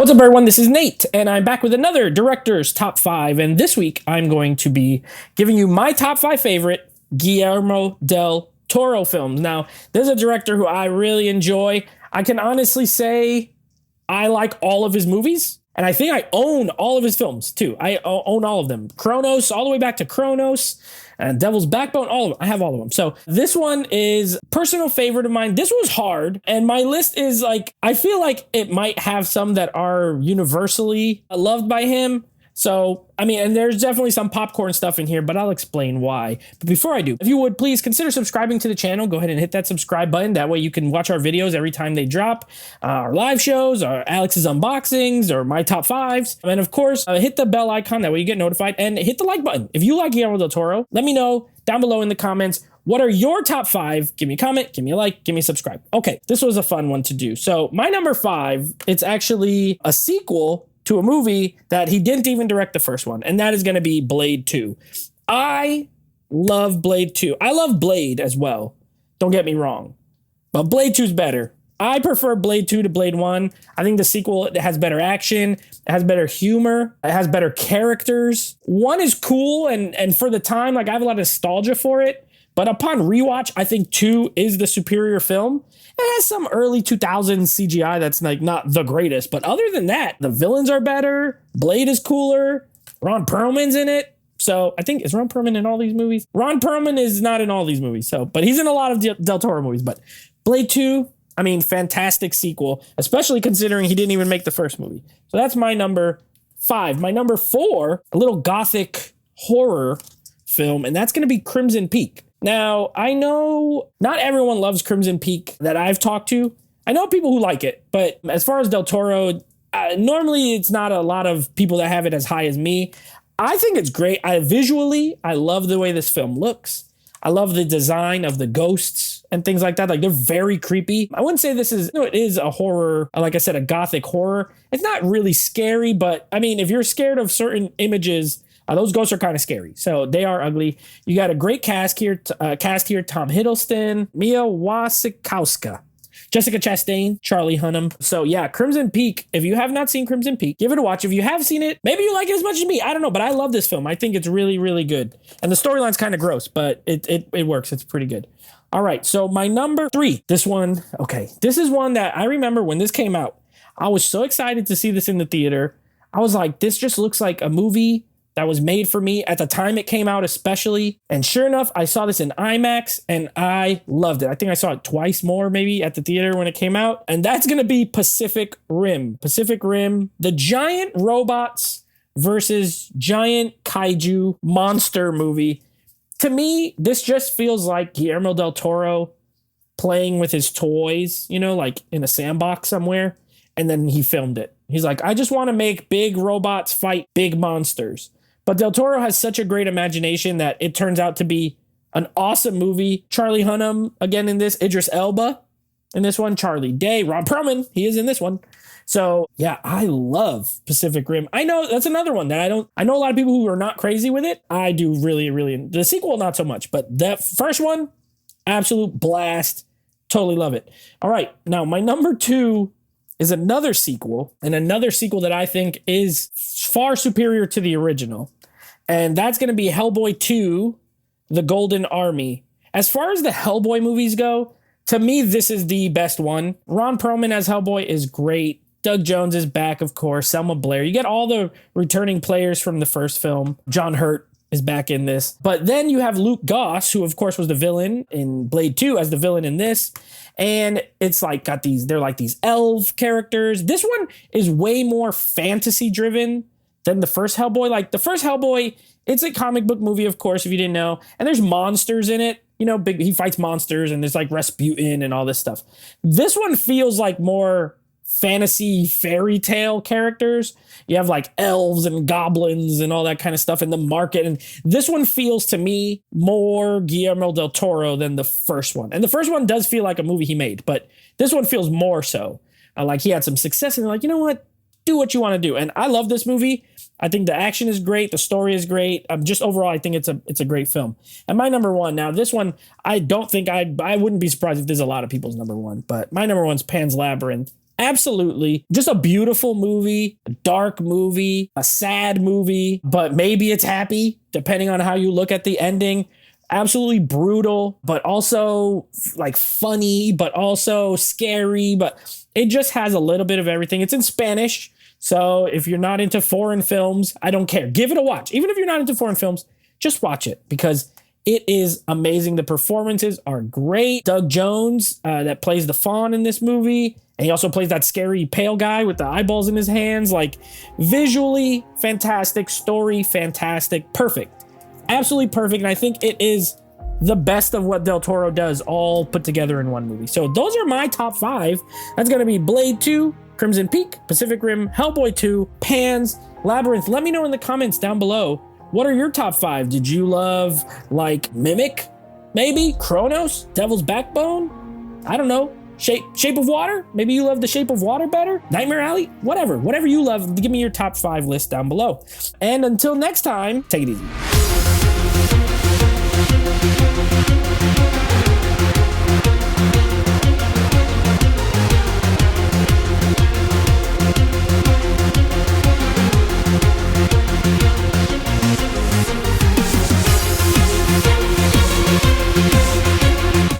What's up, everyone? This is Nate, and I'm back with another Director's Top 5. And this week, I'm going to be giving you my top 5 favorite Guillermo del Toro films. Now, there's a director who I really enjoy. I can honestly say I like all of his movies, and I think I own all of his films, too. I own all of them. Kronos, all the way back to Kronos, and Devil's Backbone, all of them. I have all of them. So this one is personal favorite of mine. This was hard, and my list is like, I feel like it might have some that are universally loved by him. So, I mean, and there's definitely some popcorn stuff in here, but I'll explain why. But before I do, if you would please consider subscribing to the channel, go ahead and hit that subscribe button. That way you can watch our videos every time they drop, our live shows, our Alex's unboxings, or my top fives. And of course, hit the bell icon. That way you get notified, and hit the like button. If you like Guillermo del Toro, let me know down below in the comments. What are your top 5? Give me a comment, give me a like, give me a subscribe. Okay, this was a fun one to do. So my number 5, it's actually a sequel to a movie that he didn't even direct the first one, and that is going to be Blade 2. I love Blade 2. I love Blade as well. Don't get me wrong. But Blade 2 is better. I prefer Blade 2 to Blade 1. I think the sequel, it has better action, it has better humor, it has better characters. 1 is cool, and for the time, like, I have a lot of nostalgia for it. But upon rewatch, I think 2 is the superior film. It has some early 2000s CGI that's like not the greatest. But other than that, the villains are better. Blade is cooler. Ron Perlman's in it. So I think, is Ron Perlman in all these movies? Ron Perlman is not in all these movies. So, but he's in a lot of Del Toro movies. But Blade 2, I mean, fantastic sequel, especially considering he didn't even make the first movie. So that's my number 5. My number 4, a little gothic horror film, and that's going to be Crimson Peak. Now, I know not everyone loves Crimson Peak that I've talked to. I know people who like it, but as far as Del Toro, normally it's not a lot of people that have it as high as me. I think it's great. Visually, I love the way this film looks. I love the design of the ghosts and things like that. Like, they're very creepy. I wouldn't say this is, it is a horror, like I said, a gothic horror. It's not really scary, but I mean, if you're scared of certain images, those ghosts are kind of scary. So they are ugly. You got a great cast here. Tom Hiddleston, Mia Wasikowska, Jessica Chastain, Charlie Hunnam. So yeah, Crimson Peak. If you have not seen Crimson Peak, give it a watch. If you have seen it, maybe you like it as much as me. I don't know, but I love this film. I think it's really, really good. And the storyline's kind of gross, but it works. It's pretty good. All right, so my number 3. This one, okay. This is one that I remember when this came out. I was so excited to see this in the theater. I was like, this just looks like a movie that was made for me at the time it came out, especially. And sure enough, I saw this in IMAX and I loved it. I think I saw it twice more maybe at the theater when it came out. And that's going to be Pacific Rim. Pacific Rim, the giant robots versus giant kaiju monster movie. To me, this just feels like Guillermo del Toro playing with his toys, you know, like in a sandbox somewhere. And then he filmed it. He's like, I just want to make big robots fight big monsters. But Del Toro has such a great imagination that it turns out to be an awesome movie. Charlie Hunnam, again in this, Idris Elba in this one, Charlie Day, Ron Perlman, he is in this one. So yeah, I love Pacific Rim. I know that's another one that I know a lot of people who are not crazy with it. I do really, really, the sequel, not so much, but that first one, absolute blast. Totally love it. All right, now my number 2 is another sequel, and another sequel that I think is far superior to the original. And that's going to be Hellboy 2, The Golden Army. As far as the Hellboy movies go, to me, this is the best one. Ron Perlman as Hellboy is great. Doug Jones is back, of course. Selma Blair. You get all the returning players from the first film. John Hurt is back in this. But then you have Luke Goss, who of course was the villain in Blade 2 as the villain in this. And it's like they're like these elf characters. This one is way more fantasy driven than the first Hellboy. Like the first Hellboy, it's a comic book movie, of course, if you didn't know. And there's monsters in it. You know, he fights monsters and there's like Rasputin and all this stuff. This one feels like more fantasy fairy tale characters. You have like elves and goblins and all that kind of stuff in the market. And this one feels to me more Guillermo del Toro than the first one. And the first one does feel like a movie he made, but this one feels more so. Like he had some success and like, you know what? Do what you want to do. And I love this movie. I think the action is great. The story is great. Just overall, I think it's a great film. And my number 1, now this one, I don't think I wouldn't be surprised if there's a lot of people's number 1, but my number 1's Pan's Labyrinth. Absolutely. Just a beautiful movie, a dark movie, a sad movie, but maybe it's happy, depending on how you look at the ending. Absolutely brutal, but also like funny, but also scary, but it just has a little bit of everything. It's in Spanish. So if you're not into foreign films, I don't care. Give it a watch. Even if you're not into foreign films, just watch it because it is amazing. The performances are great. Doug Jones, that plays the fawn in this movie, and he also plays that scary pale guy with the eyeballs in his hands. Like, visually fantastic, story fantastic, perfect. Absolutely perfect. And I think it is the best of what Del Toro does all put together in one movie. So those are my top 5. That's going to be Blade 2, Crimson Peak, Pacific Rim, Hellboy 2, Pans, Labyrinth. Let me know in the comments down below. What are your top 5? Did you love, like, Mimic? Maybe? Kronos? Devil's Backbone? I don't know. Shape of Water? Maybe you love The Shape of Water better? Nightmare Alley? Whatever you love, give me your top 5 list down below. And until next time, take it easy.